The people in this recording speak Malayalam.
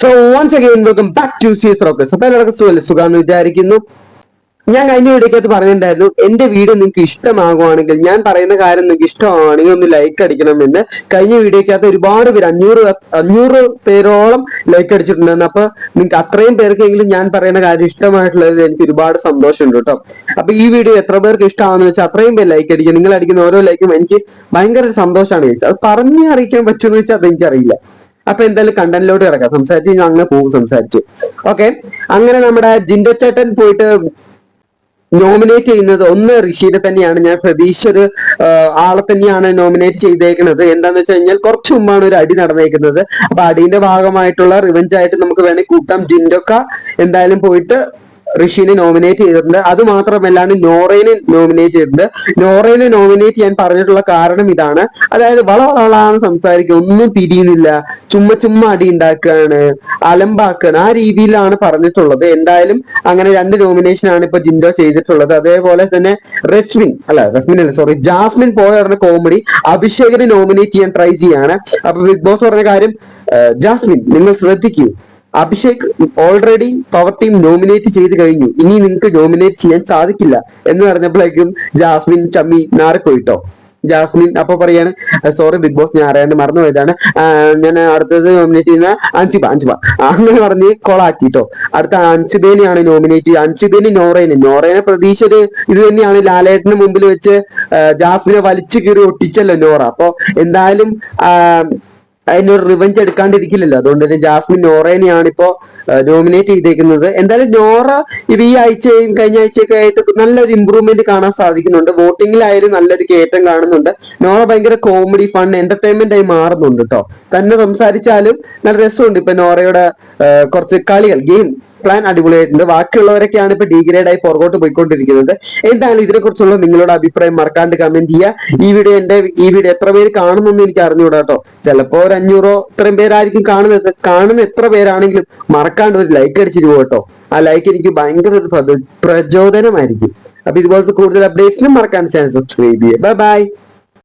So once again welcome back to CS Rockers. അപ്പൊ എല്ലാവർക്കും സുഖാന്ന് വിചാരിക്കുന്നു. ഞാൻ കഴിഞ്ഞ വീഡിയോക്കകത്ത് പറഞ്ഞിട്ടുണ്ടായിരുന്നു, എന്റെ വീഡിയോ നിങ്ങൾക്ക് ഇഷ്ടമാകുവാണെങ്കിൽ, ഞാൻ പറയുന്ന കാര്യം നിങ്ങൾക്ക് ഇഷ്ടമാണെങ്കിൽ ഒന്ന് ലൈക്ക് അടിക്കണമെന്ന്. കഴിഞ്ഞ വീഡിയോക്കകത്ത് ഒരുപാട് പേര് 500 പേരോളം ലൈക്ക് അടിച്ചിട്ടുണ്ടായിരുന്നു. അപ്പൊ നിങ്ങൾക്ക് അത്രയും പേർക്കെങ്കിലും ഞാൻ പറയുന്ന കാര്യം ഇഷ്ടമായിട്ടുള്ളത് എനിക്ക് ഒരുപാട് സന്തോഷമുണ്ട് കേട്ടോ. അപ്പൊ ഈ വീഡിയോ എത്ര പേർക്ക് ഇഷ്ടമാണെന്ന് വെച്ചാൽ അത്രയും പേര് ലൈക്ക് അടിക്കുക. നിങ്ങൾ അടിക്കുന്ന ഓരോ ലൈക്കും എനിക്ക് ഭയങ്കര സന്തോഷമാണ്. അത് പറഞ്ഞ് അറിയിക്കാൻ പറ്റുമെന്ന് വെച്ചാൽ അതെനിക്കറിയില്ല. അപ്പൊ എന്തായാലും കണ്ടന്റിലോട്ട് കിടക്കാം. സംസാരിച്ച് ഞാൻ അങ്ങ് പോകും സംസാരിച്ച്. ഓക്കെ, അങ്ങനെ നമ്മുടെ ജിൻഡോ ചേട്ടൻ പോയിട്ട് നോമിനേറ്റ് ചെയ്യുന്നത് ഒന്ന് ഋഷിനെ തന്നെയാണ്. ഞാൻ പ്രതീക്ഷിച്ചൊരു ആളെ തന്നെയാണ് നോമിനേറ്റ് ചെയ്തേക്കുന്നത്. എന്താന്ന് വെച്ച് കഴിഞ്ഞാൽ കുറച്ചു മുമ്പാണ് ഒരു അടി നടന്നേക്കുന്നത്. അപ്പൊ അടിന്റെ ഭാഗമായിട്ടുള്ള റിവെഞ്ച് ആയിട്ട് നമുക്ക് വേണമെങ്കിൽ കൂട്ടാം. ജിൻഡോക്ക എന്തായാലും പോയിട്ട് ഋഷിനെ നോമിനേറ്റ് ചെയ്തിട്ടുണ്ട്. അത് മാത്രമല്ലാണ്ട് നോറയെ നോമിനേറ്റ് ചെയ്തിട്ടുണ്ട്. നോറയെ നോമിനേറ്റ് ചെയ്യാൻ പറഞ്ഞിട്ടുള്ള കാരണം ഇതാണ്. അതായത് വളവളാന്ന് സംസാരിക്കുക, ഒന്നും തിരിയുന്നില്ല, ചുമ്മാ അടി ഉണ്ടാക്കുകയാണ്, അലമ്പാക്കുകയാണ്, ആ രീതിയിലാണ് പറഞ്ഞിട്ടുള്ളത്. എന്തായാലും അങ്ങനെ 2 നോമിനേഷനാണ് ഇപ്പൊ ജിൻഡോ ചെയ്തിട്ടുള്ളത്. അതേപോലെ തന്നെ ജാസ്മിൻ പോയ ഉടനെ കോമഡി അഭിഷേകിനെ നോമിനേറ്റ് ചെയ്യാൻ ട്രൈ ചെയ്യാണ്. അപ്പൊ ബിഗ് ബോസ് പറഞ്ഞ കാര്യം, ജാസ്മിൻ നിങ്ങൾ ശ്രദ്ധിക്കൂ, Abhishek already power team nominate ചെയ്ത് കഴിഞ്ഞു, ഇനി നിങ്ങൾക്ക് നോമിനേറ്റ് ചെയ്യാൻ സാധിക്കില്ല എന്ന് പറഞ്ഞപ്പോഴേക്കും ജാസ്മിൻ ചമ്മി നാറിപ്പോയിട്ടോ. ജാസ്മിൻ അപ്പൊ പറയാണ്, സോറി ബിഗ് ബോസ്, ഞാൻ അറിയാണ്ട് മറന്നുപോയതാണ്, ഞാൻ അടുത്തത് നോമിനേറ്റ് ചെയ്യുന്ന അൻസിബ അങ്ങനെ പറഞ്ഞ് കൊളാക്കിട്ടോ. അടുത്ത അൻസിബേനെയാണ് നോമിനേറ്റ്. അൻസിബേന് നോറേനെ പ്രതീക്ഷിച്ചത് ഇത് തന്നെയാണ്. ലാലേട്ടന് മുമ്പിൽ വെച്ച് ജാസ്മിനെ വലിച്ചു കീറി ഒട്ടിച്ചല്ലോ നോറ. അപ്പൊ എന്തായാലും അതിനൊരു റിവഞ്ച് എടുക്കാണ്ടിരിക്കില്ലല്ലോ. അതുകൊണ്ട് തന്നെ ജാസ്മിൻ നോറേനെയാണ് ഇപ്പോ നോമിനേറ്റ് ചെയ്തേക്കുന്നത്. എന്തായാലും നോറ ഈ ആഴ്ചയും കഴിഞ്ഞ ആഴ്ചയൊക്കെ ആയിട്ട് നല്ലൊരു ഇമ്പ്രൂവ്മെന്റ് കാണാൻ സാധിക്കുന്നുണ്ട്. വോട്ടിങ്ങിലായാലും നല്ലൊരു കയറ്റം കാണുന്നുണ്ട്. നോറ ഭയങ്കര കോമഡി ഫൺ എന്റർടൈൻമെന്റ് ആയി മാറുന്നുണ്ട് കേട്ടോ. തന്നെ സംസാരിച്ചാലും നല്ല രസമുണ്ട്. ഇപ്പൊ നോറയുടെ കുറച്ച് കളികൾ, ഗെയിം പ്ലാൻ അടിപൊളിയായിട്ടുണ്ട്. ബാക്കിയുള്ളവരൊക്കെയാണ് ഇപ്പൊ ഡിഗ്രേഡ് ആയി പുറകോട്ട് പോയിക്കൊണ്ടിരിക്കുന്നത്. എന്തായാലും ഇതിനെക്കുറിച്ചുള്ള നിങ്ങളുടെ അഭിപ്രായം മറക്കാണ്ട് കമന്റ് ചെയ്യുക. ഈ വീഡിയോ എത്ര പേര് കാണുന്നെന്ന് എനിക്ക് അറിഞ്ഞുകൂടാ കേട്ടോ. ചിലപ്പോ ഒരു 500 ഇത്രയും പേരായിരിക്കും കാണുന്ന എത്ര പേരാണെങ്കിലും മറക്കാണ്ട് ഒരു ലൈക്ക് അടിച്ചിട്ട് പോകട്ടോ. ആ ലൈക്ക് എനിക്ക് ഭയങ്കര ഒരു പ്രചോദനമായിരിക്കും. അപ്പൊ ഇതുപോലത്തെ കൂടുതൽ അപ്ഡേറ്റ്സിനും മറക്കാൻ ചാനൽ സബ്സ്ക്രൈബ് ചെയ്യുക. ബൈ.